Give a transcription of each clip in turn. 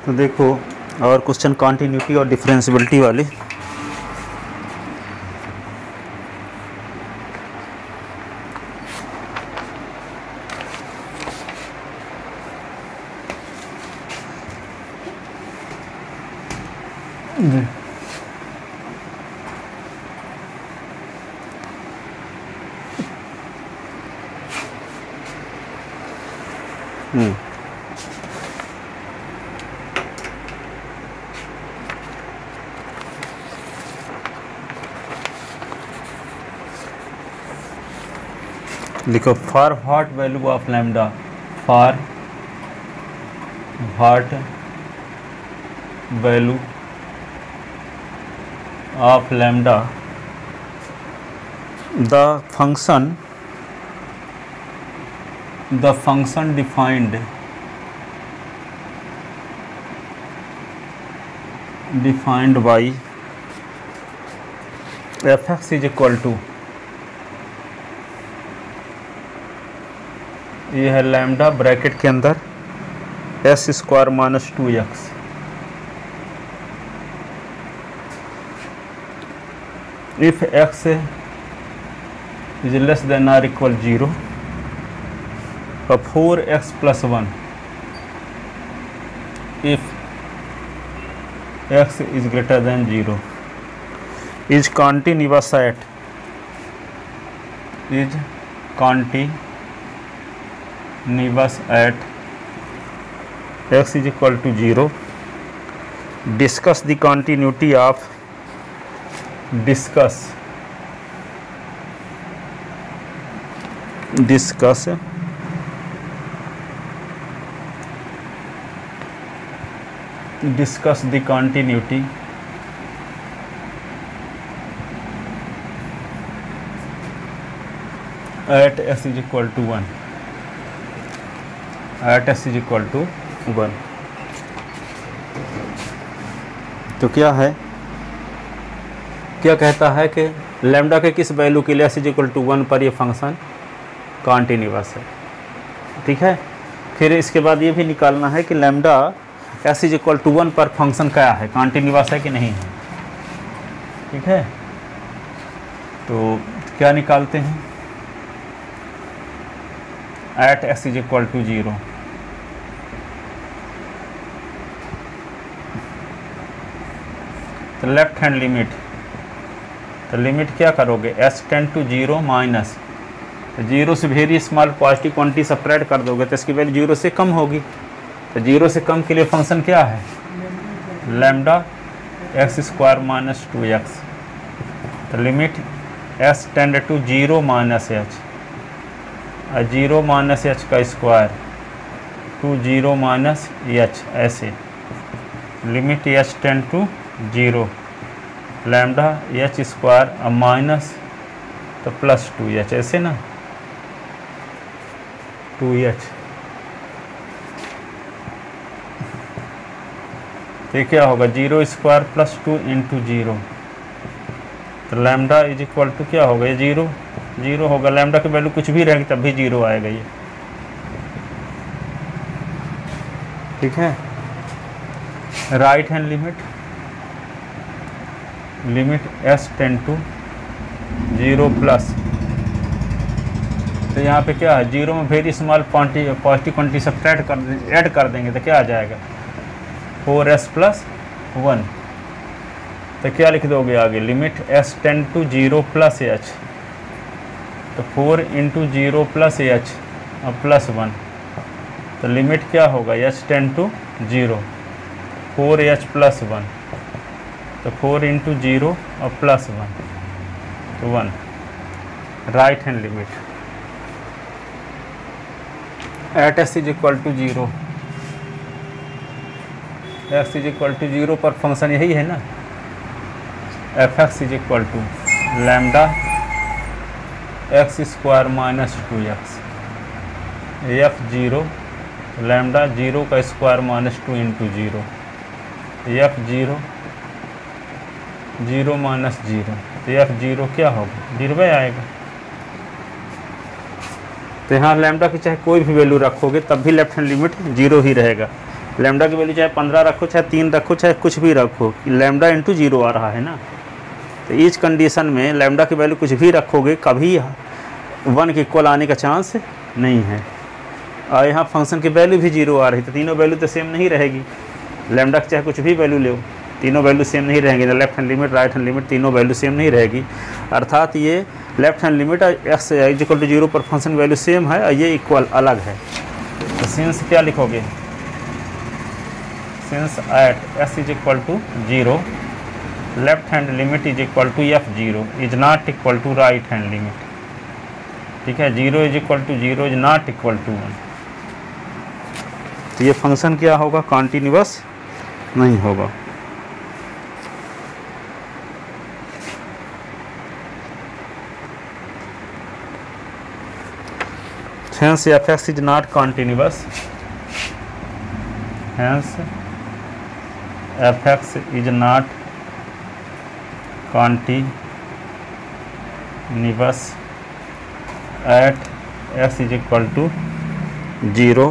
तो देखो और क्वेश्चन कॉन्टिन्यूटी और डिफरेंशियबिलिटी वाले। लिखो for what value of lambda, for what value of lambda the function defined by fx is equal to, ये है लैम्डा ब्रैकेट के अंदर s square minus 2x, if x is less than or equal 0 और 4x plus 1 if x is greater than 0 is continuous at x is equal to 0. Discuss the continuity of discuss the continuity at s is equal to 1, at s is equal to 1। तो क्या है, क्या कहता है कि lambda के किस value के लिए s इज इक्वल टू 1 पर ये फंक्शन कॉन्टिन्यूअस है। ठीक है, फिर इसके बाद ये भी निकालना है कि lambda s is equal to 1 पर फंक्शन क्या है, कॉन्टिन्यूअस है कि नहीं है। ठीक है, तो क्या निकालते हैं, at s is equal to 0, तो लेफ्ट हैंड लिमिट, तो लिमिट क्या करोगे, s टेंड टू 0 माइनस 0 से very small positive quantity subtract कर दोगे तो इसकी वैल्यू 0 से कम होगी। तो 0 से कम के लिए फंक्शन क्या है, lambda x square minus 2x, तो limit s tend to 0 minus h, 0 minus h का स्क्वायर टू 0 माइनस h, ऐसे limit h tend to 0 lambda h square minus तो प्लस 2h, ऐसे ना 2h। तो क्या होगा 0 स्क्वायर प्लस 2 इंटू 0, तो लैम्डा इज इक्वल टू क्या होगा, ये 0 होगा, लैम्डा की वैल्यू कुछ भी रहेगी तब भी 0 आएगा ये। ठीक है, right hand limit s tend to 0 plus, तो यहाँ पे क्या है 0 में very small positive quantity subtract add कर देंगे तो क्या आ जाएगा 4s प्लस 1, तो क्या लिख दोगे आगे, limit s tend to 0 plus h, तो 4 इंटू 0 प्लस h और प्लस 1, तो लिमिट क्या होगा h tend to 0 4h plus 1, तो 4 इंटू 0 और प्लस 1 तो 1, right hand limit at s is equal to 0, x is equal to 0 पर फंक्शन यही है ना, fx is equal to lambda x square minus 2x, f0 lambda 0 का square minus 2 into 0, f0 0 minus 0, तो f0 क्या होगा 0 आएगा। तो यहाँ लैम्डा की चाहे कोई भी वैल्यू रखोगे तब भी लेफ्ट हैंड लिमिट 0 ही रहेगा, लैम्डा की वैल्यू चाहे 15 रखो, चाहे 3 रखो, चाहे कुछ भी रखो, लैम्डा इंटू 0 आ रहा है ना। तो इस कंडीशन में लैम्डा की वैल्यू कुछ भी रखोगे कभी 1 के इक्वल आने का चांस नहीं है। और यहाँ फंक्शन की वैल्यू भी 0 आ रही, तो तीनों वैल्यू तो सेम नहीं रहेगी। लैम्डा की चाहे कुछ भी वैल्यू लो, तीनों वैल्यू सेम नहीं रहेंगे। Left hand limit, right hand limit, तीनों वैल्यू सेम नहीं रहेगी। अर्थात ये left hand limit x is equal to 0 पर फंक्शन वैल्यू सेम है और ये इक्वल अलग है। तो सिंस क्या लिखोगे, since at s is equal to 0 left hand limit is equal to f0 is not equal to right hand limit. ठीक है, 0 is equal to 0 is not equal to 1। तो ये फंक्शन क्या होगा, कॉन्टिन्यूअस नहीं होगा। Hence fx is not continuous. Hence fx is not continuous at x is equal to 0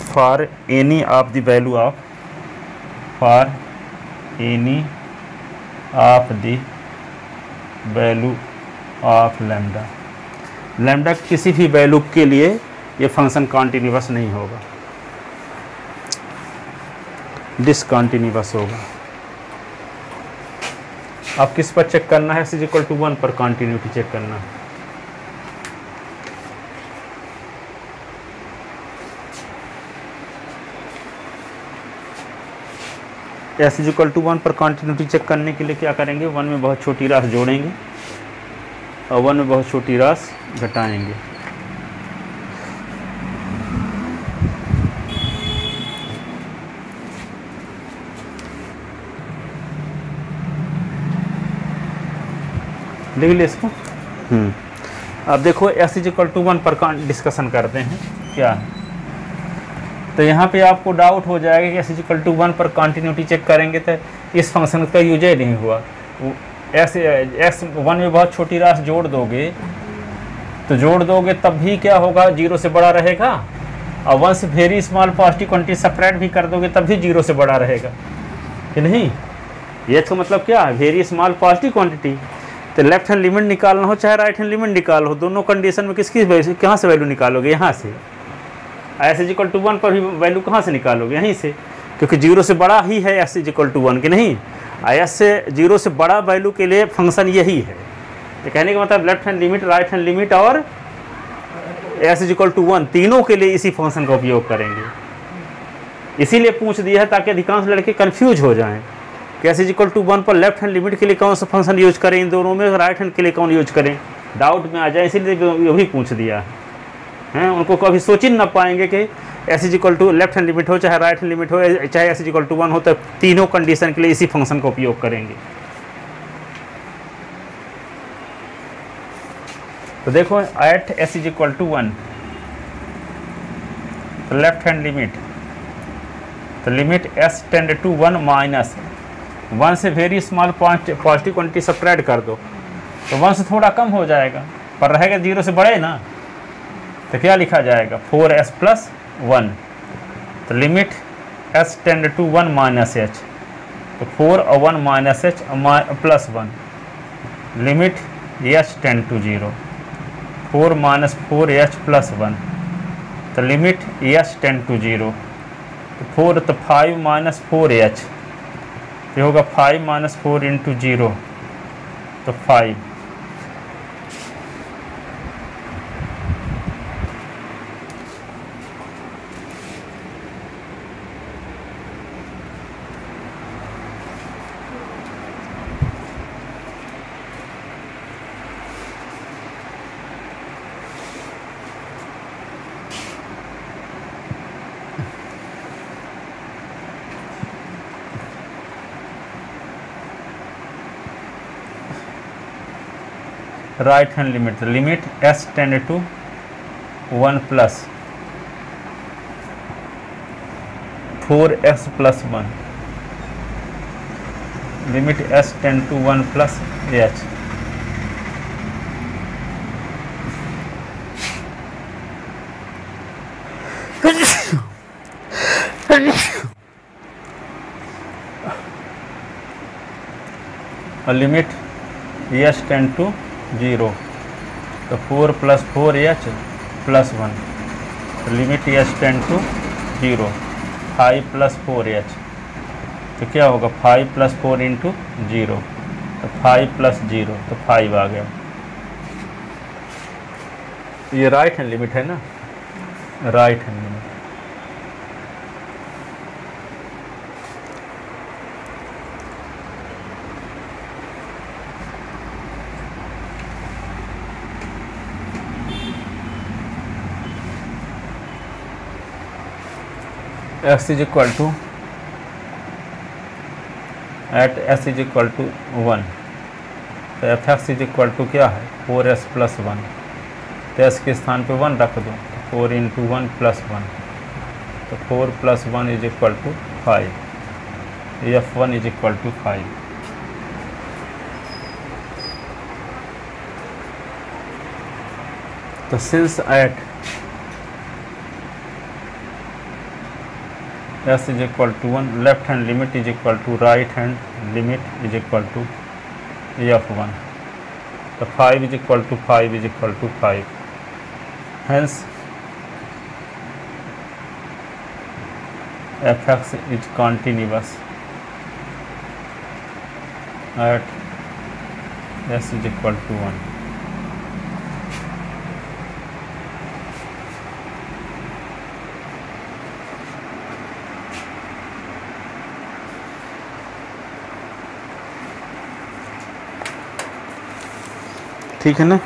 for any of the value of lambda. Lambda किसी भी value के लिए ये फंक्शन कॉन्टिन्यूअस नहीं होगा, डिसकॉन्टिन्यूअस होगा। आप किस पर चेक करना है, x इज इक्वल टू 1 पर कॉन्टिन्यूटी चेक करना है। x इज इक्वल टू 1 पर कॉन्टिन्यूटी चेक करने के लिए क्या करेंगे, 1 में बहुत छोटी राशि जोड़ेंगे और 1 में बहुत छोटी राशि घटाएंगे। लिख लिया इसको। अब देखो x इज इक्वल टू 1 पर डिस्कशन करते हैं क्या। तो यहाँ पे आपको डाउट हो जाएगा कि x इज इक्वल टू 1 पर कंटिन्यूटी चेक करेंगे तो इस फंक्शन का यूज ही नहीं हुआ। x 1 में बहुत छोटी राशि जोड़ दोगे तो तब भी क्या होगा, 0 से बड़ा रहेगा। और 1 से very small positive quantity separate भी कर दोगे तब भी 0 से बड़ा रहेगा कि नहीं। ये तो मतलब क्या है, वेरी स्मॉल पॉजिटिव क्वांटिटी। तो लेफ्ट हैंड लिमिट निकालना हो चाहे राइट हैंड लिमिट निकालो, दोनों कंडीशन में किसकी कहाँ से वैल्यू निकालोगे, यहाँ से। एस इज इक्वल टू 1 पर भी वैल्यू कहाँ से निकालोगे, यहीं से, क्योंकि 0 से बड़ा ही है एस इज इक्वल टू 1 कि नहीं। एस से 0 से बड़ा वैल्यू के लिए फंक्शन यही है। तो कहने का मतलब left hand limit, right hand limit और एस इज इक्वल टू 1 तीनों के लिए इसी फंक्शन का उपयोग करेंगे। इसीलिए पूछ दिया है ताकि अधिकांश लड़के कन्फ्यूज हो जाएँ कि एस इज इक्वल टू 1 पर लेफ्ट हैंड लिमिट के लिए कौन सा फंक्शन यूज करें, इन दोनों में राइट हैंड के लिए कौन यूज करें, डाउट में आ जाए, इसीलिए ये भी पूछ दिया है। उनको कभी सोच ही ना पाएंगे कि s is equal to left hand limit हो चाहे राइट हैंड लिमिट हो चाहे एस इज इक्वल टू 1 हो, तो तीनों कंडीशन के लिए इसी फंक्शन का उपयोग करेंगे। तो देखो at s is equal to 1 left hand limit, तो limit s tends to 1 minus 1 से very small positive quantity subtract कर दो तो 1 से थोड़ा कम हो जाएगा, पर रहेगा 0 से बड़े ना। तो क्या लिखा जाएगा, 4s प्लस 1। तो limit s tend to 1 minus h, तो 4 और 1 minus h plus 1। Limit h tend to 0, 4 minus 4h plus 1। तो लिमिट h टेंड टू 0, तो 4 तो 5 माइनस 4h, ये होगा 5 माइनस 4 इंटू 0, तो 5। Right hand limit, limit s tend to 1 plus 4x plus 1, limit s tend to 1 plus h। और limit h tend to 0, तो 4 + 4h + 1, तो limit h tend to 0, 5 + 4h, तो क्या होगा 5 + 4 × 0, तो 5 + 0, तो 5 आ गया। ये राइट हैंड लिमिट है ना, right hand limit. x = at s = 1, तो f(x) = क्या है 4s + 1, तो s के स्थान पे 1 रख दो, 4 × 1 + 1, तो 4 + 1 = 5, f1 = 5। तो since at s = 1, left hand limit = right hand limit = f1, तो 5 = 5 = 5, hence f(x) is continuous at s = 1। ठीक है ना।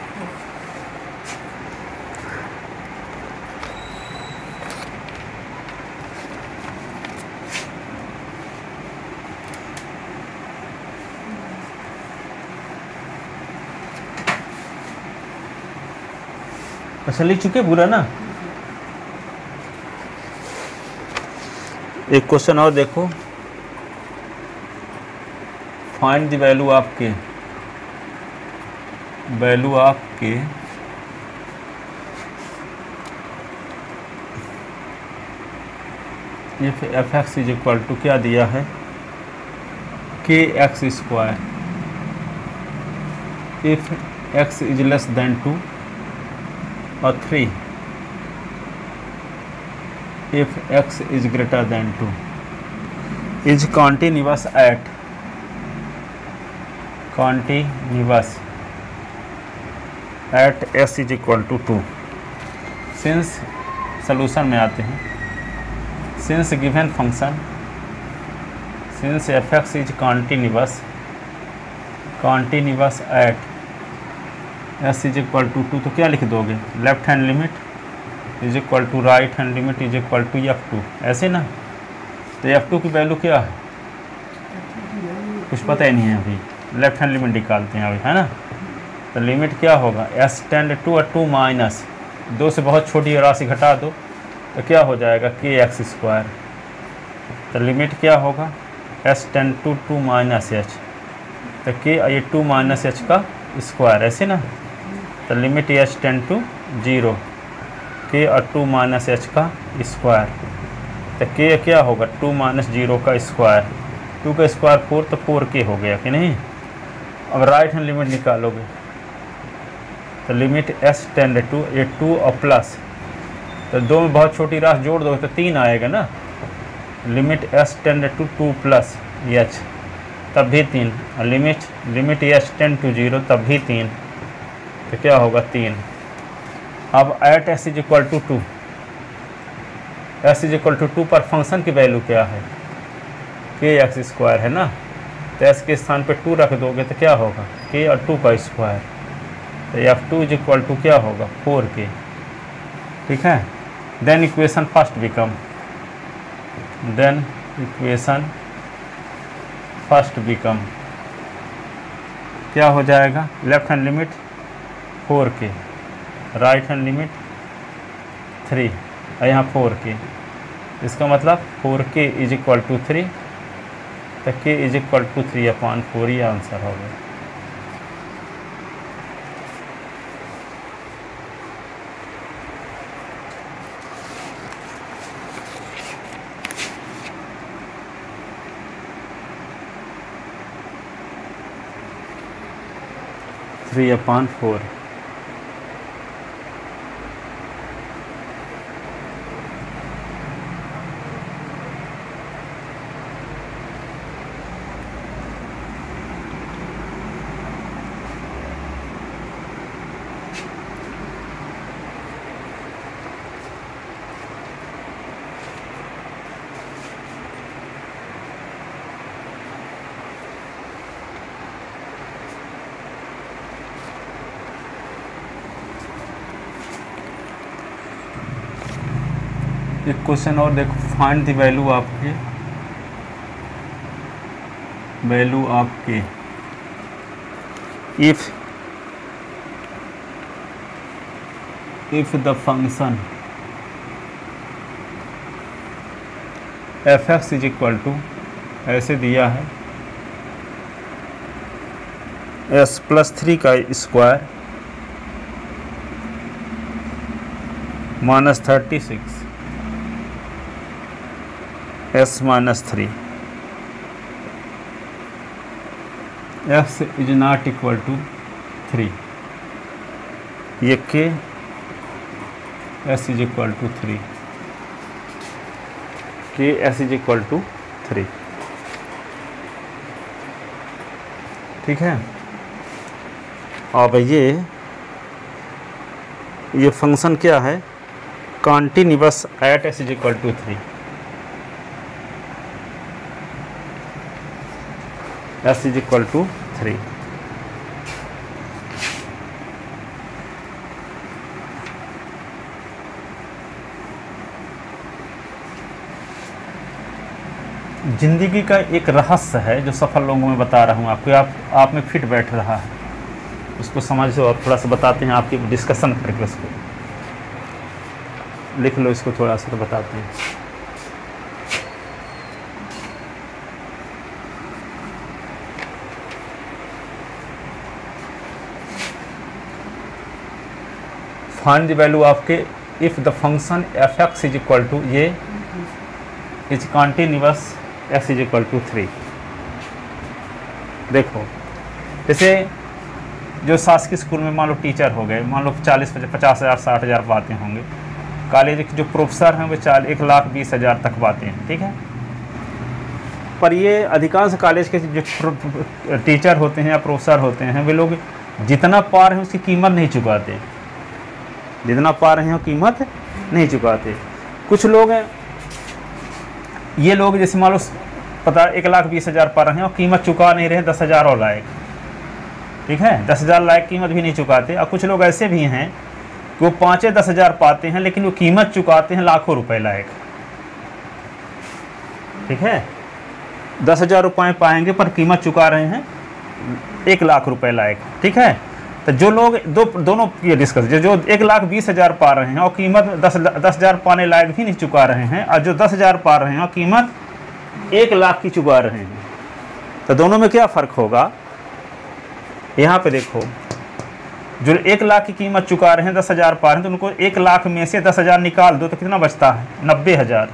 अच्छा लिख चुके पूरा ना। एक क्वेश्चन और देखो, फाइंड द वैल्यू आपके इफ f(x) = क्या दिया है kx², इफ x > 2 और 3, if x > 2 is continuous at s = 2। Since solution में आते हैं, since given function, since f(x) is continuous at s = 2, तो क्या लिख दोगे left hand limit = right hand limit = f2, ऐसे ना। तो f2 की वैल्यू क्या है कुछ पता ही नहीं है अभी, लेफ्ट हैंड लिमिट निकालते हैं अभी, है ना। तो लिमिट क्या होगा s टेंड टू 2 माइनस 2 से बहुत छोटी राशि घटा दो तो क्या हो जाएगा kx², तो लिमिट क्या होगा s tend to 2 minus h, तो k ये 2 माइनस h का स्क्वायर, ऐसे ना। तो limit h tend to 0, k और 2 माइनस h का स्क्वायर, तो k क्या होगा 2 माइनस 0 का स्क्वायर, 2 का स्क्वायर 4, तो 4k हो गया कि नहीं। अब राइट हैंड लिमिट निकालोगे तो लिमिट s टेंड टू ये 2 और प्लस, तो 2 में बहुत छोटी राशि जोड़ दो तो 3 आएगा ना। Limit s tend to 2 + h, तब भी 3, और लिमिट h टेंड टू 0, तब भी 3, तो क्या होगा 3। अब एट s = 2, s = 2 पर फंक्शन की वैल्यू क्या है kx² है ना, तो s के स्थान पे 2 रख दोगे तो क्या होगा k और 2 का स्क्वायर, तो f2 = क्या होगा 4k। ठीक है, देन इक्वेशन फर्स्ट बिकम क्या हो जाएगा, left hand limit 4k, right hand limit 3, और यहाँ 4k, इसका मतलब 4k = 3, तो k = 3/4, ये आंसर होगा। 3/4। एक क्वेश्चन और देखो, फाइंड द वैल्यू आपके if the function f(x) is equal to, ऐसे दिया है s+3 का square -36 s-3, x is not equal to 3, ये के s इज इक्वल टू 3, के s इज इक्वल टू 3। ठीक है। अब ये फंक्शन क्या है, continuous at s is equal to 3, s is equal to 3। जिंदगी का एक रहस्य है जो सफल लोगों में बता रहा हूँ आपको, आप में फिट बैठ रहा है, उसको समझ से और थोड़ा सा बताते हैं, आपकी डिस्कशन करके उसको लिख लो, इसको थोड़ा सा तो बताते हैं। फाइंड द वैल्यू आपके if the function f(x) is equal to, ये is continuous s is equal to 3। देखो, जैसे जो शासकीय स्कूल में मान लो टीचर हो गए, मान लो 50,000 60,000 पाते होंगे, कॉलेज के जो प्रोफेसर हैं वो 1,20,000 तक पाते हैं। ठीक है। पर ये अधिकांश कॉलेज के जो टीचर होते हैं या प्रोफेसर होते हैं, वे लोग जितना पा रहे हैं उसकी कीमत नहीं चुकाते, जितना पा रहे हैं कीमत नहीं चुकाते। कुछ लोग हैं, ये लोग जैसे मान लो पता 1,20,000 पा रहे हैं और कीमत चुका नहीं रहे 10,000 और लायक। ठीक है, 10,000 लायक कीमत भी नहीं चुकाते। और कुछ लोग ऐसे भी हैं कि वो 5-10,000 पाते हैं लेकिन वो कीमत चुकाते हैं लाखों रुपए लायक। ठीक है, 10,000 रुपये पाएंगे पर कीमत चुका रहे हैं 1,00,000 रुपए लायक। ठीक है, तो जो लोग दोनों ये डिस्कस, जो 1,20,000 पा रहे हैं और कीमत 10,000 पाने लायक भी नहीं चुका रहे हैं, और जो 10,000 पा रहे हैं और कीमत 1,00,000 की चुका रहे हैं, तो दोनों में क्या फ़र्क होगा। यहाँ पे देखो, जो 1,00,000 की कीमत चुका रहे हैं 10,000 पा रहे हैं, तो उनको 1,00,000 में से 10,000 निकाल दो तो कितना बचता है, 90,000।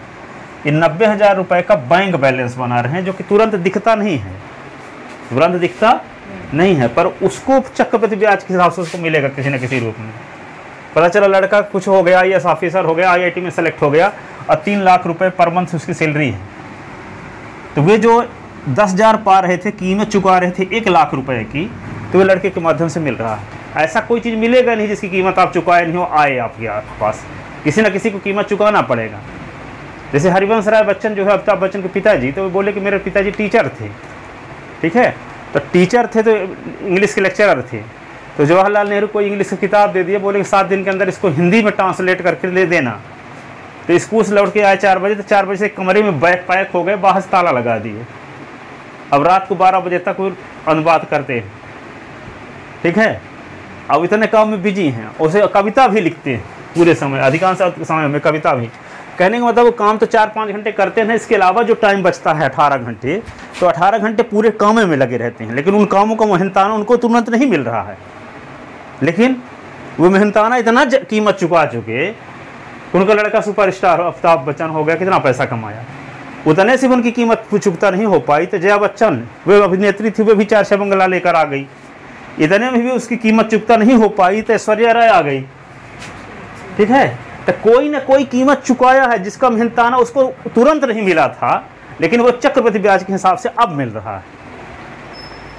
ये 90,000 रुपये का बैंक बैलेंस बना रहे हैं, जो कि तुरंत दिखता नहीं है, तुरंत दिखता नहीं है, पर उसको चक्रवृद्धि ब्याज के हिसाब से उसको मिलेगा किसी न किसी रूप में। पता चला लड़का कुछ हो गया, IAS ऑफिसर हो गया, IIT में सेलेक्ट हो गया और 3,00,000 रुपये पर मंथ उसकी सैलरी है, तो वे जो 10,000 पा रहे थे, कीमत चुका रहे थे 1,00,000 रुपये की, तो वे लड़के के माध्यम से मिल रहा है। ऐसा कोई चीज़ मिलेगा नहीं जिसकी कीमत आप चुकाए नहीं हो, आए आपके पास, किसी न किसी को कीमत चुकाना पड़ेगा। जैसे हरिवंश राय बच्चन जो है अमिताभ बच्चन के पिताजी, तो वो बोले कि मेरे पिताजी टीचर थे। ठीक है, तो टीचर थे तो इंग्लिश के लेक्चरर थे, तो जवाहरलाल नेहरू को इंग्लिश की किताब दे दिए, बोले कि 7 दिन के अंदर इसको हिंदी में ट्रांसलेट करके ले देना। तो स्कूल से लौट के आए 4 बजे, तो 4 बजे से कमरे में बैग पैक हो गए, बाहर से ताला लगा दिए। अब रात को 12 बजे तक वो अनुवाद करते हैं। ठीक है, अब इतने काम में बिजी हैं, उसे कविता भी लिखते हैं पूरे समय, अधिकांश समय में कविता भी। कहने का मतलब वो काम तो 4-5 घंटे करते हैं, इसके अलावा जो टाइम बचता है 18 घंटे, तो 18 घंटे पूरे कामों में लगे रहते हैं। लेकिन उन कामों का मेहनताना उनको तुरंत नहीं मिल रहा है, लेकिन वो मेहनताना इतना कीमत चुका चुके, उनका लड़का सुपरस्टार अमिताभ बच्चन हो गया, कितना पैसा कमाया, उतने से उनकी कीमत चुकता नहीं हो पाई। तो जया बच्चन वे अभिनेत्री थी, वे भी 4-6 बंगला लेकर आ गई। इतने में भी उसकी कीमत चुकता नहीं हो पाई तो ऐश्वर्या राय आ गई। ठीक है, तो कोई ना कोई कीमत चुकाया है जिसका मेहनताना उसको तुरंत नहीं मिला था, लेकिन वो चक्रवृद्धि ब्याज के हिसाब से अब मिल रहा है।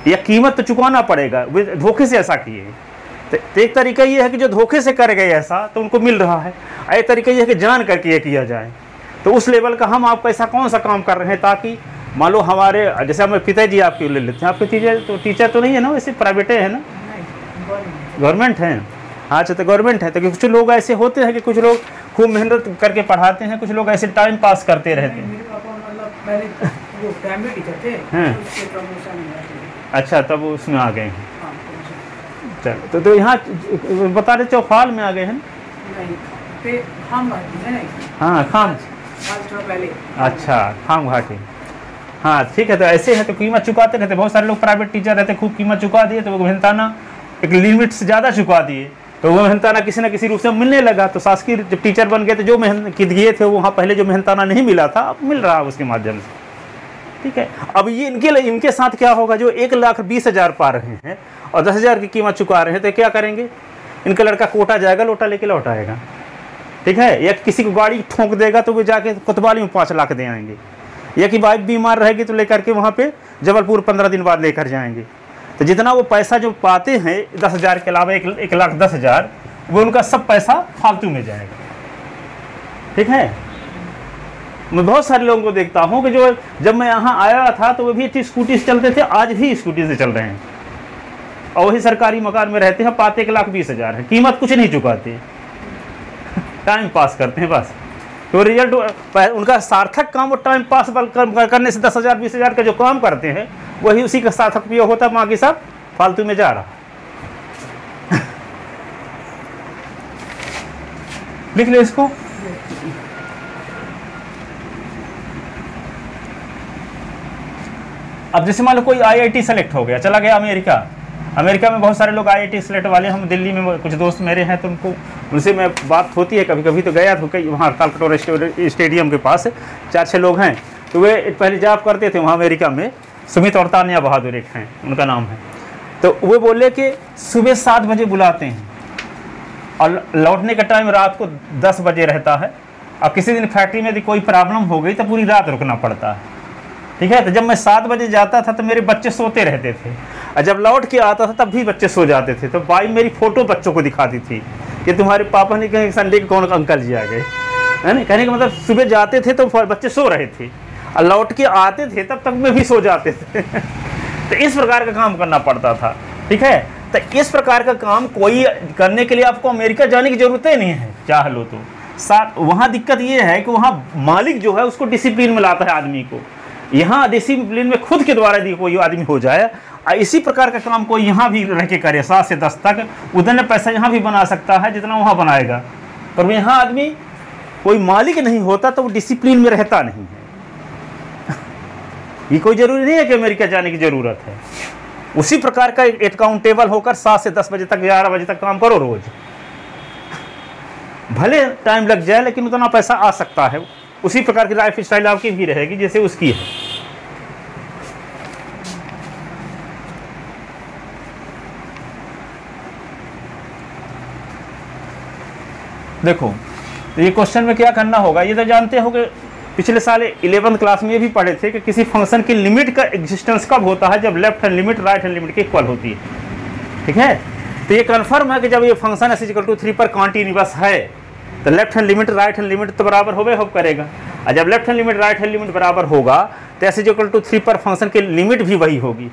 यह कीमत तो चुकाना पड़ेगा, धोखे से ऐसा किए। तो एक तरीका ये है कि जो धोखे से कर गए ऐसा तो उनको मिल रहा है, एक तरीका ये है कि जान करके ये किया जाए। तो उस लेवल का हम आपको ऐसा कौन सा काम कर रहे हैं ताकि मान लो हमारे, जैसे हमें पिताजी आपके ले लेते हैं, आपके टीचर तो नहीं है ना, वैसे प्राइवेट है ना, गवर्नमेंट है। हाँ अच्छा, तो गवर्नमेंट है। तो कुछ लोग ऐसे होते हैं कि कुछ लोग खूब मेहनत करके पढ़ाते हैं, कुछ लोग ऐसे टाइम पास करते रहते हैं। अच्छा, तब उसमें आ गए हैं। चलो, तो यहाँ बता रहे चौफाल में आ गए हैं। हाँ, खाम, अच्छा, खाम घाटी। हाँ ठीक है, तो ऐसे है तो कीमत चुकाते रहते। बहुत सारे लोग प्राइवेट टीचर रहते, खूब कीमत चुका दिए, तो वो मेहनताना एक लिमिट से ज़्यादा चुका दिए, तो वो मेहनताना किसी न किसी रूप से मिलने लगा। तो शासकीय जब टीचर बन गए तो जो मेहनत किए थे वहाँ पहले जो मेहनताना नहीं मिला था अब मिल रहा है उसके माध्यम से। ठीक है, अब ये इनके साथ क्या होगा, जो 1,20,000 पा रहे हैं और 10,000 की कीमत चुका रहे हैं, तो क्या करेंगे, इनका लड़का कोटा जाएगा, लोटा लेके लौट आएगा। ठीक है, या किसी को गाड़ी ठोंक देगा तो वो जाके कोतवाली में 5 लाख दे आएंगे, या कि वाइफ बीमार रहेगी तो लेकर के वहाँ पे जबलपुर 15 दिन बाद लेकर जाएंगे। तो जितना वो पैसा जो पाते हैं 10,000 के अलावा 1,10,000, वो उनका सब पैसा फालतू में जाएगा। ठीक है, मैं बहुत सारे लोगों को देखता हूँ कि जो जब मैं यहाँ आया था तो वो भी अच्छी स्कूटी से चलते थे, आज भी स्कूटी से चल रहे हैं और वही सरकारी मकान में रहते हैं, पाते 1,20,000 है, कीमत कुछ नहीं चुकाते, टाइम पास करते हैं बस। तो रिजल्ट उनका सार्थक काम वो टाइम पास करने से 10,000 20,000 का जो काम करते हैं वही उसी का सार्थक उपयोग होता है, बाकी सब फालतू में जा रहा। लिख ले इसको। अब जैसे मान लो कोई IIT सेलेक्ट हो गया, चला गया अमेरिका में बहुत सारे लोग IIT सेलेक्ट वाले, हम दिल्ली में कुछ दोस्त मेरे हैं तो उनसे मैं बात होती है कभी कभी। तो गया तो कई वहाँ तालकटोरा स्टेडियम के पास 4-6 लोग हैं, तो वे पहले जॉब करते थे वहाँ अमेरिका में, सुमित और तानिया बहादुर एक हैं, उनका नाम है। तो वो बोले कि सुबह 7 बजे बुलाते हैं और लौटने का टाइम रात को 10 बजे रहता है। अब किसी दिन फैक्ट्री में यदि कोई प्रॉब्लम हो गई तो पूरी रात रुकना पड़ता है। ठीक है, तो जब मैं 7 बजे जाता था तो मेरे बच्चे सोते रहते थे, और जब लौट के आता था तब भी बच्चे सो जाते थे। तो भाई मेरी फ़ोटो बच्चों को दिखाती थी कि तुम्हारे पापा ने कहीं संडे को कौन अंकल जी आ गए, है ना। कहने का मतलब सुबह जाते थे तो बच्चे सो रहे थे और लौट के आते थे तब तक में भी सो जाते थे। तो इस प्रकार का काम करना पड़ता था। ठीक है, तो इस प्रकार का काम कोई करने के लिए आपको अमेरिका जाने की ज़रूरत ही नहीं है, चाह लो तो। साथ वहाँ दिक्कत ये है कि वहाँ मालिक जो है उसको डिसिप्लिन में लाता है आदमी को। यहाँ डिसिप्लिन में खुद के द्वारा यदि कोई आदमी हो जाए, इसी प्रकार का काम कोई यहाँ भी रह के करे 7 से 10 तक, उतने पैसा यहाँ भी बना सकता है जितना वहाँ बनाएगा। पर यहाँ आदमी कोई मालिक नहीं होता तो वो डिसिप्लिन में रहता नहीं है। ये कोई ज़रूरी नहीं है कि अमेरिका जाने की ज़रूरत है। उसी प्रकार का अकाउंटेबल होकर 7 से 10 बजे तक 11 बजे तक काम करो रोज़, भले टाइम लग जाए लेकिन उतना पैसा आ सकता है। उसी प्रकार की लाइफ स्टाइल आपकी भी रहेगी जैसे उसकी है। देखो, तो ये क्वेश्चन में क्या करना होगा, ये तो जानते हो कि पिछले साल 11th क्लास में ये भी पढ़े थे कि किसी फंक्शन की लिमिट का एग्जिस्टेंस कब होता है, जब left hand limit right hand limit के इक्वल होती है। ठीक है, तो ये कन्फर्म है कि जब ये फंक्शन s=3 पर कॉन्टिन्यूअस है तो left hand limit right hand limit तो बराबर होबे करेगा, और जब left hand limit right hand limit बराबर होगा तो s=3 पर फंक्शन की लिमिट भी वही होगी।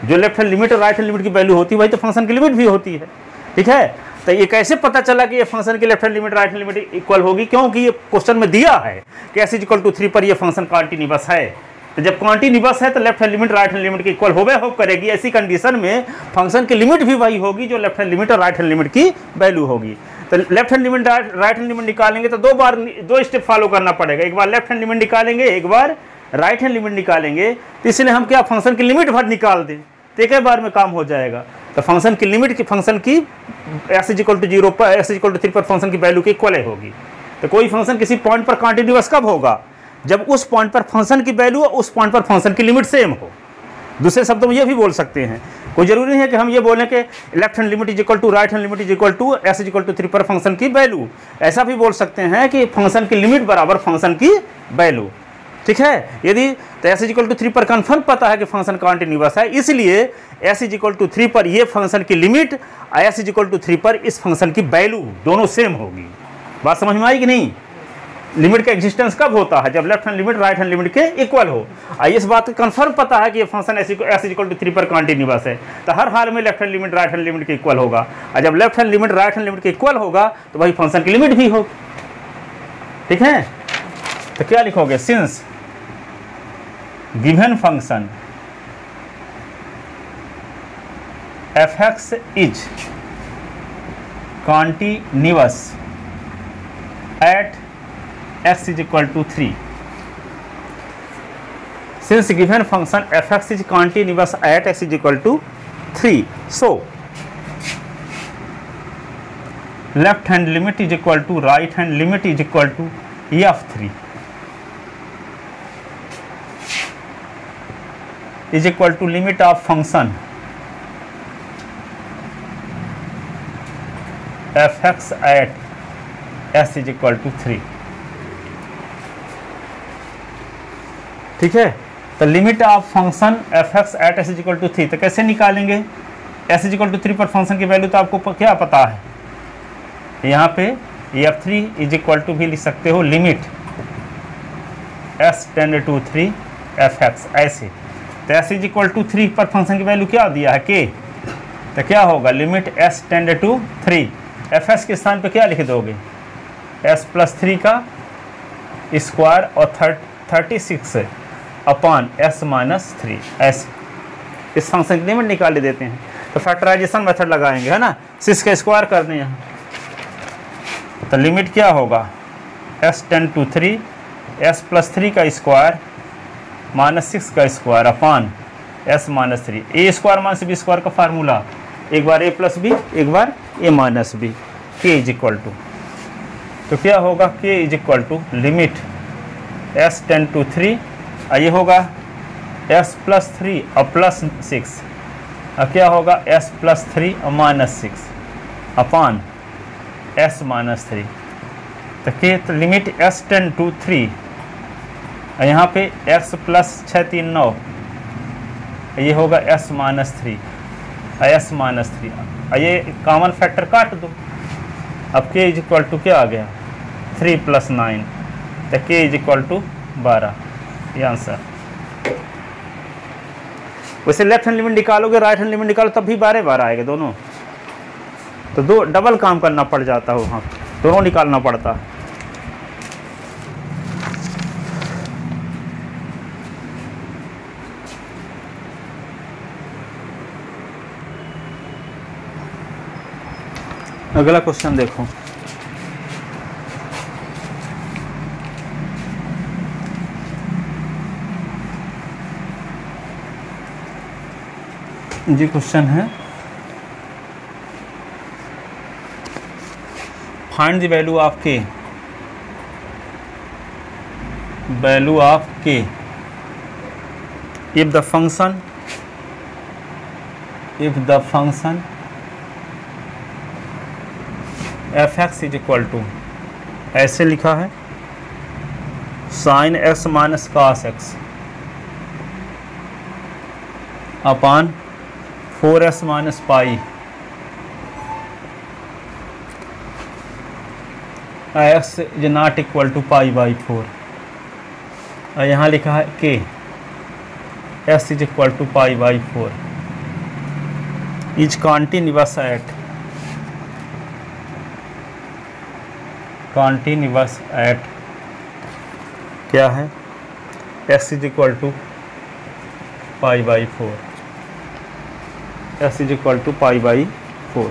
जो लेफ्ट हैंड लिमिट और राइट हैंड लिमिट की वैल्यू होती है वही तो फंक्शन की लिमिट भी होती है। ठीक है, तो ये कैसे पता चला कि ये फंक्शन की left hand limit right hand limit equal होगी, क्योंकि ये क्वेश्चन में दिया है कि s=3 पर ये फंक्शन कॉन्टिन्यूअस है। तो जब कॉन्टिन्यूअस है तो left hand limit right hand limit की इक्वल होबे करेगी। ऐसी कंडीशन में फंक्शन की लिमिट भी वही होगी जो लेफ्ट हैंड लिमिट और राइट हैंड लिमिट की वैल्यू होगी। तो left hand limit right hand limit निकालेंगे तो 2 स्टेप फॉलो करना पड़ेगा। एक बार लेफ्ट हैंड लिमिट निकालेंगे, एक बार राइट हैंड लिमिट निकालेंगे। तो इसलिए हम क्या फंक्शन की लिमिट भर निकाल दें तो एक बार में काम हो जाएगा। तो फंक्शन की लिमिट की फंक्शन की s=0 पर s=3 पर फंक्शन की वैल्यू की इक्वल होगी। तो कोई फंक्शन किसी पॉइंट पर कॉन्टिन्यूअस कब होगा, जब उस पॉइंट पर फंक्शन की वैल्यू और उस पॉइंट पर फंक्शन की लिमिट सेम हो। दूसरे शब्दों में ये भी बोल सकते हैं, कोई जरूरी नहीं है कि हम ये बोलें कि left hand limit is equal to right hand limit is equal to s is equal to 3 पर फंक्शन की वैल्यू। ऐसा भी बोल सकते हैं कि फंक्शन की लिमिट बराबर फंक्शन की वैल्यू, ठीक है। यदि तो एस इज इक्वल टू 3 पर कन्फर्म पता है कि फंक्शन कॉन्टिन्यूअस है, इसलिए एस इज इक्वल टू 3 पर ये फंक्शन की limit s is equal to 3 पर इस फंक्शन की वैल्यू दोनों सेम होगी। बात समझ में आई कि नहीं? लिमिट का एग्जिस्टेंस कब होता है? जब left hand limit right hand limit के इक्वल हो। इस बात का कन्फर्म पता है कि ये function s is equal to 3 पर कॉन्टिन्यूअस है, तो हर हाल में left hand limit right hand limit के इक्वल होगा, और जब left hand limit right hand limit के इक्वल होगा तो वही फंक्शन की लिमिट भी होगी, ठीक है। तो क्या लिखोगे? Since given function f(x) is continuous at x is equal to 3. Since given function f(x) is continuous at x is equal to 3, so left hand limit is equal to right hand limit is equal to f(3) is equal to limit of function f(x) at s is equal to 3, ठीक है। तो limit of function f(x) at s is equal to 3, तो कैसे निकालेंगे? s is equal to 3 पर function की value तो आपको क्या पता है, यहाँ पे f(3) is equal to भी लिख सकते हो limit s tend to 3 f(x) ऐसे। तो s is equal to 3 पर फंक्शन की वैल्यू क्या दिया है? k, तो क्या होगा? Limit s tend to 3, fs के स्थान पे क्या लिख दोगे? s प्लस 3 का स्क्वायर और 36 अपॉन s माइनस 3, ऐसे इस फंक्शन की लिमिट निकाल देते हैं। तो फैक्टराइजेशन मेथड लगाएंगे, है ना, 6 का स्क्वायर कर दें यहाँ, तो लिमिट क्या होगा? s tend to 3 s plus 3 का स्क्वायर माइनस 6 का square upon s minus 3। A square minus b square का फार्मूला, एक बार a प्लस बी एक बार a minus b, k is equal to, तो क्या होगा? k is equal to limit s tend to 3, ये होगा s प्लस 3 और प्लस 6, और क्या होगा? s प्लस 3 और माइनस 6 अपॉन s माइनस 3, तो k तो लिमिट s टेंड टू 3, और यहाँ पे x प्लस 6 3 9, ये होगा s माइनस 3 s माइनस 3, ये कॉमन फैक्टर काट दो। अब k इज इक्वल टू क्या आ गया? 3 प्लस 9, तो k इज इक्वल टू 12, ये आंसर। वैसे लेफ्ट हैंड लिमिट निकालोगे राइट हैंड लिमिट निकालो तब भी 12 आएगा दोनों, तो दो डबल काम करना पड़ जाता हो, हाँ दोनों निकालना पड़ता। अगला क्वेश्चन देखो, जी क्वेश्चन है find the value of k, value of k if the function f(x) is equal to, ऐसे लिखा है sine x minus cos x upon 4s minus pi x is not equal to pi by 4, और यहाँ लिखा है k s is equal to pi by 4 is continuous at क्या है? x is equal to pi by 4, s is equal to pi by 4।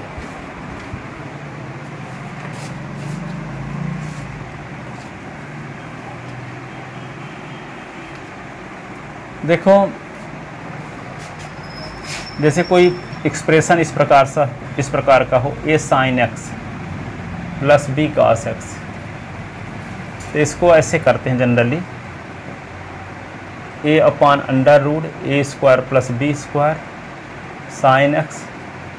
देखो जैसे कोई expression इस प्रकार का हो, a sine x plus b cos x, तो इसको ऐसे करते हैं generally a upon under root a square plus b square sine x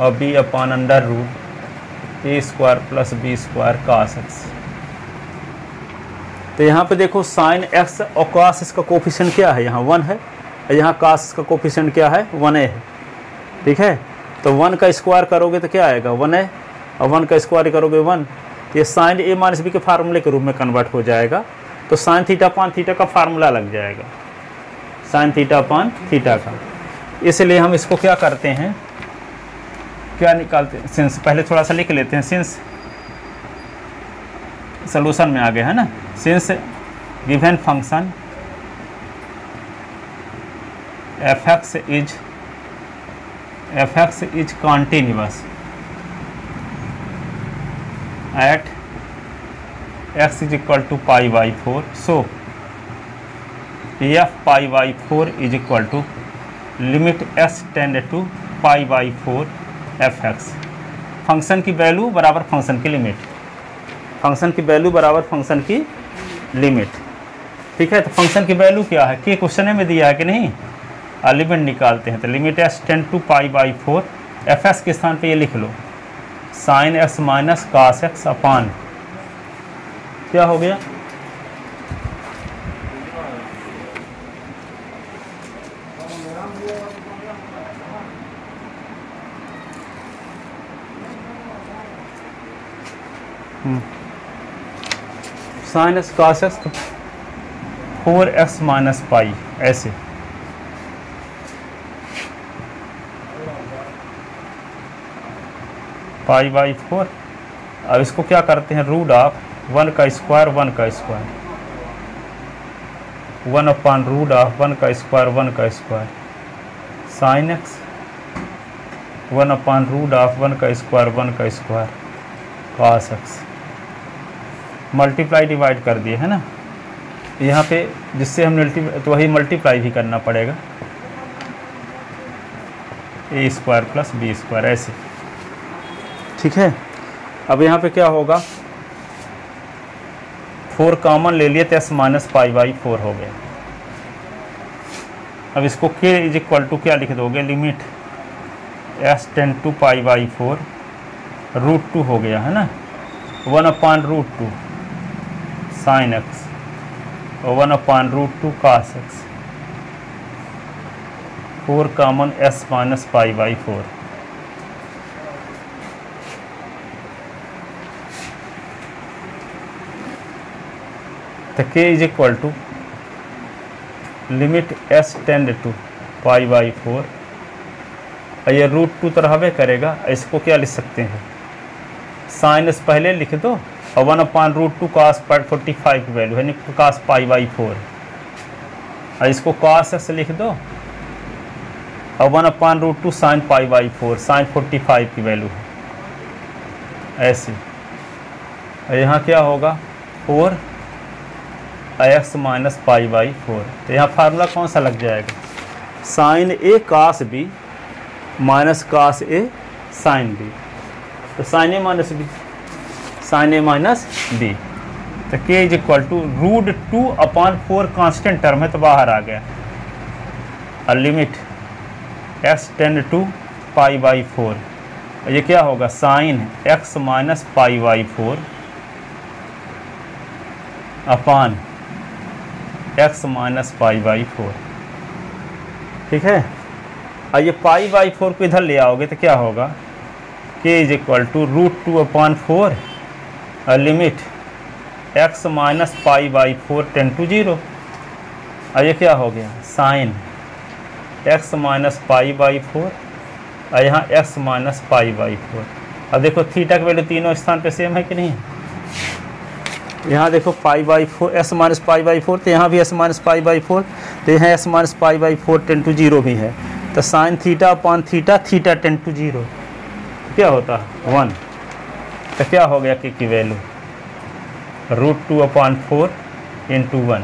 और b upon under root a square plus b square cos x. तो यहाँ पे देखो साइन एक्स और कास इसका कोफिशिएंट क्या है, यहाँ 1 है, यहाँ कास का कोफिशिएंट क्या है 1a है। ठीक है, तो 1 का स्क्वायर करोगे तो क्या आएगा 1a, और 1 का स्क्वायर करोगे 1, ये साइन ए माइनस बी के फार्मूले के रूप में कन्वर्ट हो जाएगा। तो साइन थीटा अपान थीटा का फार्मूला लग जाएगा, साइन थीटा अपान थीटा का। इसलिए हम इसको क्या करते हैं, क्या निकालते हैं, सिंस पहले थोड़ा सा लिख लेते हैं, सिंस सोल्यूशन में आ गया है ना, since given function f x is continuous at x is equal to pi by 4, so f pi by 4 is equal to limit s tend to pi by 4 f x. Function की value बराबर function की limit, function की value बराबर function की limit. ठीक है, तो function की वैल्यू क्या है कि क्वेश्चन में दिया है कि नहीं, लिमिट निकालते हैं। तो limit s tend to pi by 4 f x के स्थान पे ये लिख लो sine x minus cos x upon क्या हो गया sine x cos x 4x minus pi, ऐसे पाई बाई 4। अब इसको क्या करते हैं, रूट ऑफ 1 का स्क्वायर 1 का स्क्वायर 1 अपान रूट ऑफ 1 का स्क्वायर 1 का square sine x 1 upon root of 1 का स्क्वायर 1 का square cos x. Multiply divide कर दिए है ना यहाँ पे, जिससे हम तो वही मल्टीप्लाई भी करना पड़ेगा, ए स्क्वायर प्लस बी स्क्वायर ऐसे। ठीक है, अब यहाँ पे क्या होगा 4 कॉमन ले लिए तो s माइनस पाई बाई 4 हो गया। अब इसको k इज इक्वल टू क्या लिख दोगे, limit s tend to pi by 4 root 2 हो गया है ना, 1 अपान रूट 2 साइन एक्स और 1 upon root 2 cos x. 4 common s minus pi by 4। तो k is equal to limit s tend to pi by 4, और ये रूट 2 तो रहबे करेगा। इसको क्या लिख सकते हैं, साइन s पहले लिख दो और 1 अपान रूट 2 कास 45 की वैल्यू है, कास पाई बाई 4, और इसको कास s लिख दो और 1 upon root 2 sine pi by 4 sine 45 की वैल्यू है ऐसे। और यहाँ क्या होगा 4 एक्स माइनस पाई बाई 4। तो यहाँ फार्मूला कौन सा लग जाएगा, sine A cos B minus cos A sine B. तो sine A minus B, sine A minus B. तो k is equal to root 2 upon 4 constant term है तो बाहर आ गया, और limit x tend to pi by 4, ये क्या होगा sine x minus pi by 4 upon x minus pi by 4। ठीक है, और ये पाई बाई 4 को इधर ले आओगे तो क्या होगा, k is equal to root 2 upon 4 और limit x minus pi by 4 tend to 0, और ये क्या हो गया sine x minus pi by 4 और यहाँ एक्स माइनस पाई बाई 4। अब देखो थीटा की वैल्यू तीनों स्थान पे सेम है कि नहीं, यहाँ देखो पाई by 4 S minus pi by 4, तो यहाँ भी एस माइनस पाई बाई 4, तो यहाँ s minus pi by 4 tend to 0 भी है। तो sine theta upon theta theta tend to 0 क्या होता है 1। तो क्या हो गया की वैल्यू रूट 2 अपान 4 इंटू 1।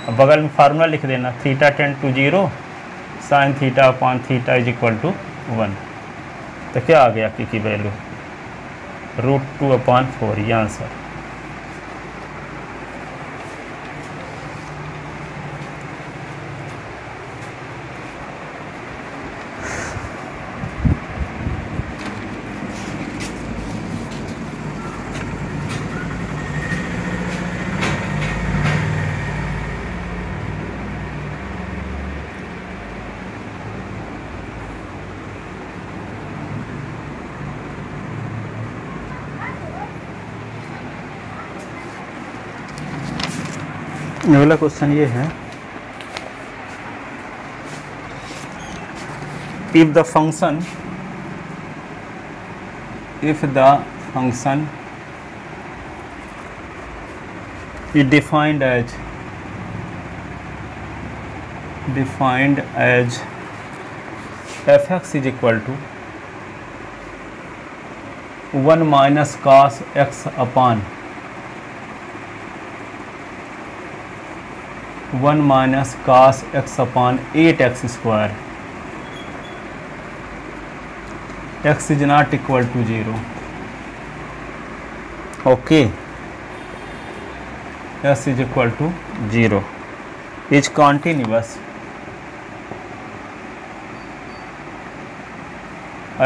अब बगल में फार्मूला लिख देना theta tend to 0 sine theta upon theta is equal to 1। तो क्या आ गया की वैल्यू रूट 2 अपान 4, ये आंसर। अगला क्वेश्चन ये है, if the function is defined as fx is equal to 1 minus cos x upon 1 minus cos x upon 8x square, x is not equal to 0. Okay, s is equal to 0 is continuous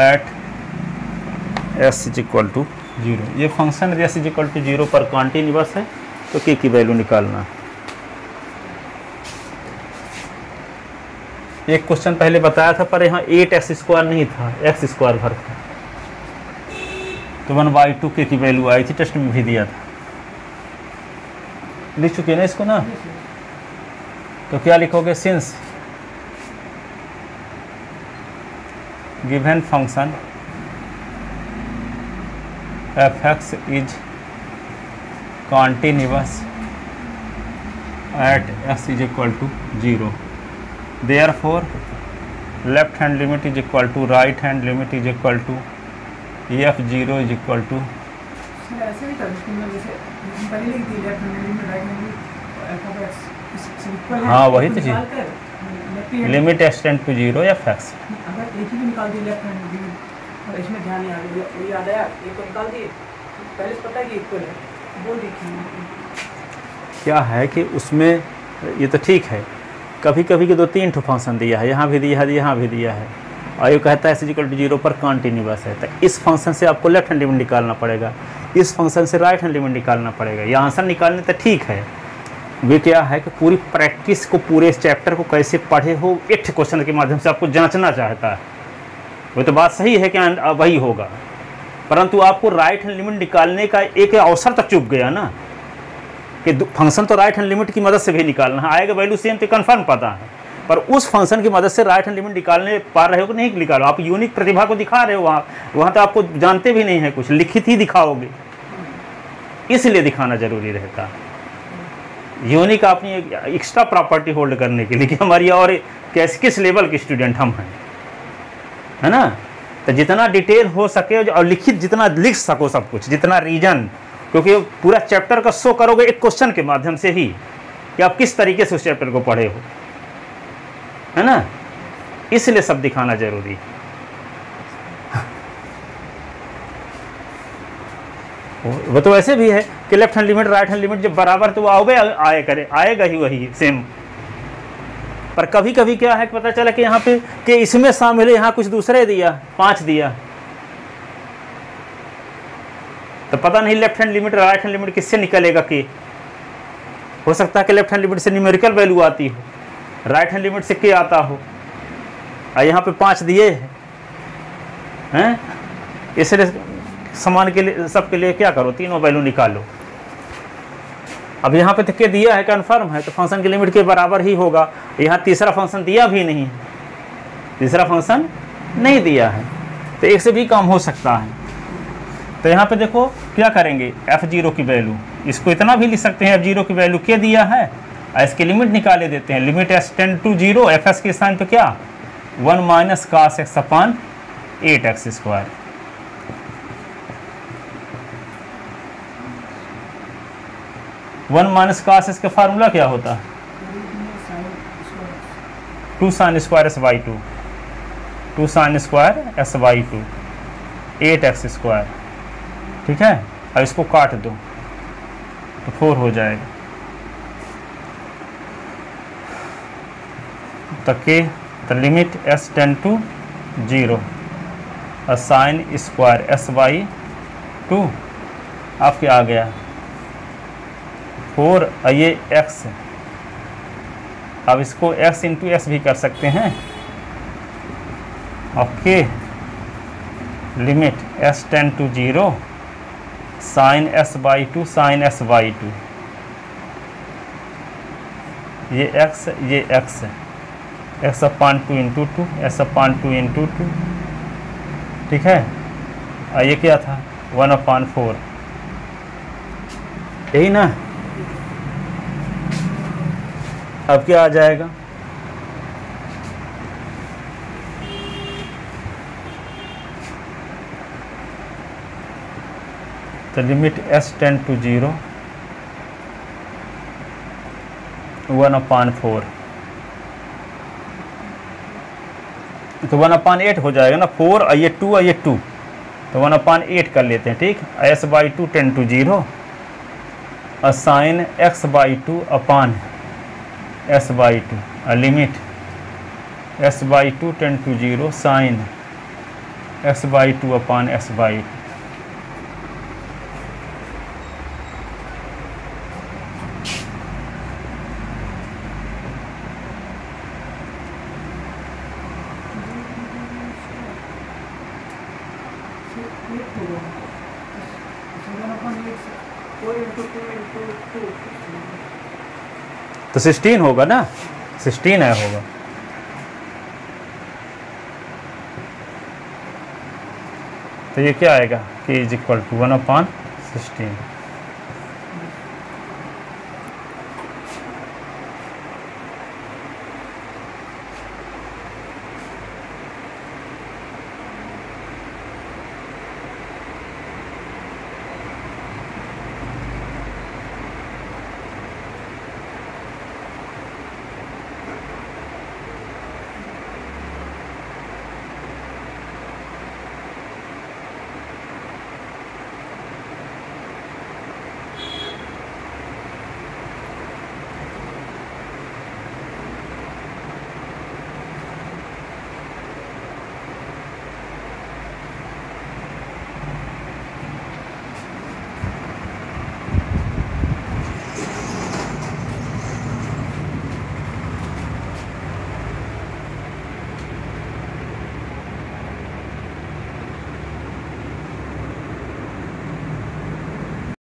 at s is equal to 0. ये function s is equal to 0 पर continuous है, तो k की value निकालना है। एक question पहले बताया था पर यहाँ 8x स्क्वायर नहीं था, x स्क्वायर भर था, तो 1/2 k की वैल्यू आई थी, टेस्ट में भी दिया था। लिख चुके ना इसको ना, तो क्या लिखोगे, since given function fx is continuous at s is equal to 0, therefore left hand limit is equal to right hand limit is equal to f0 is equal to ऐसे भी कर सकते हैं, जैसे पहले लिख दी left hand limit right hand limit f(x) हाँ वही तो चीज़, लिमिट एक्सटेंड टू 0 fx। अगर एक ही भी निकाल दी लेफ्ट हैंड लिमिट और इसमें ध्यान नहीं आ गया, ये याद आया, एक को निकाल दिए, पहले से पता है कि इक्वल है, बोल देखिए क्या है कि उसमें ये तो ठीक है, कभी कभी के 2-3 ठो फंक्शन दिया है, यहाँ भी दिया है, यहाँ भी दिया है, और ये कहता है s इक्वल टू 0 पर कॉन्टिन्यूअस है, तो इस फंक्शन से आपको लेफ्ट हैंड लिमिट निकालना पड़ेगा, इस फंक्शन से राइट हैंड लिमिट निकालना पड़ेगा। ये आंसर निकालने तो ठीक है, वे क्या है कि पूरी प्रैक्टिस को, पूरे इस चैप्टर को कैसे पढ़े हो, एक क्वेश्चन के माध्यम से आपको जांचना चाहता है। वो तो बात सही है कि वही होगा, परंतु आपको राइट हैंड लिमिट निकालने का एक अवसर तक चूक गया ना, कि फंक्शन तो राइट हैंड लिमिट की मदद से भी निकालना है, आएगा वैल्यू सेम तो कन्फर्म पता है, पर उस फंक्शन की मदद से राइट हैंड लिमिट निकालने पा रहे हो कि नहीं निकालो, आप यूनिक प्रतिभा को दिखा रहे हो, वहाँ तो आपको जानते भी नहीं है कुछ, लिखित ही दिखाओगे, इसलिए दिखाना जरूरी रहता है। यूनिक अपनी एक्स्ट्रा प्रॉपर्टी होल्ड करने के लिए कि हमारी और किस लेवल के स्टूडेंट हम हैं, है ना, तो जितना डिटेल हो सके और लिखित जितना लिख सको सब कुछ, जितना रीजन, क्योंकि पूरा चैप्टर का शो करोगे एक क्वेश्चन के माध्यम से ही कि आप किस तरीके से उस चैप्टर को पढ़े हो, है ना, इसलिए सब दिखाना जरूरी है। वो तो वैसे भी है कि left hand limit right hand limit जब बराबर तो वो आएगा ही वही सेम, पर कभी कभी क्या है कि पता चला कि यहाँ पे कि इसमें शामिल है, यहाँ कुछ दूसरे दिया, 5 दिया, तो पता नहीं left hand limit right hand limit किससे निकलेगा, कि हो सकता है कि लेफ्ट हैंड लिमिट से न्यूमेरिकल वैल्यू आती हो, राइट हैंड लिमिट से के आता हो, और यहाँ पे 5 दिए हैं, इसलिए समान के लिए सबके लिए क्या करो, तीनों वैल्यू निकालो। अब यहाँ पे तो के दिया है, कन्फर्म है, तो फंक्शन की लिमिट के बराबर ही होगा। यहाँ तीसरा फंक्शन दिया भी नहीं है, तीसरा फंक्शन नहीं दिया है, तो एक से भी कम हो सकता है। तो यहाँ पे देखो क्या करेंगे, f0 की वैल्यू, इसको इतना भी लिख सकते हैं, f0 की वैल्यू क्या दिया है, इसकी लिमिट निकाले देते हैं, limit s tend to 0, fs के स्थान पे क्या 1 minus cos x upon 8x square. One minus cos x का फार्मूला क्या होता है, 2 sin square s by 2, 2 sin square s by 2, 8x square, ठीक है। अब इसको काट दो तो 4 हो जाएगा, तो limit s tend to 0 sine square s by 2 आपके आ गया 4, ये x, अब इसको x इंटू एस भी कर सकते हैं, okay, limit s tend to 0 sine s by 2 sine s by 2, ये x, ये x है, x upon 2 into 2, s upon 2 into 2, ठीक है। ये क्या था 1/4, यही ना। अब क्या आ जाएगा, तो लिमिट s टेंड टू 0 1/4, तो 1/8 हो जाएगा ना। 4 और ये 2 और ये 2, तो 1/8 कर लेते हैं, ठीक। s/2 टेंड टू 0 और साइन x/2 अपान s/2 और limit s/2 tend to 0 sine x/2 upon s/2। तो 16 होगा ना, 16 है होगा। तो ये क्या आएगा, k = 1/16।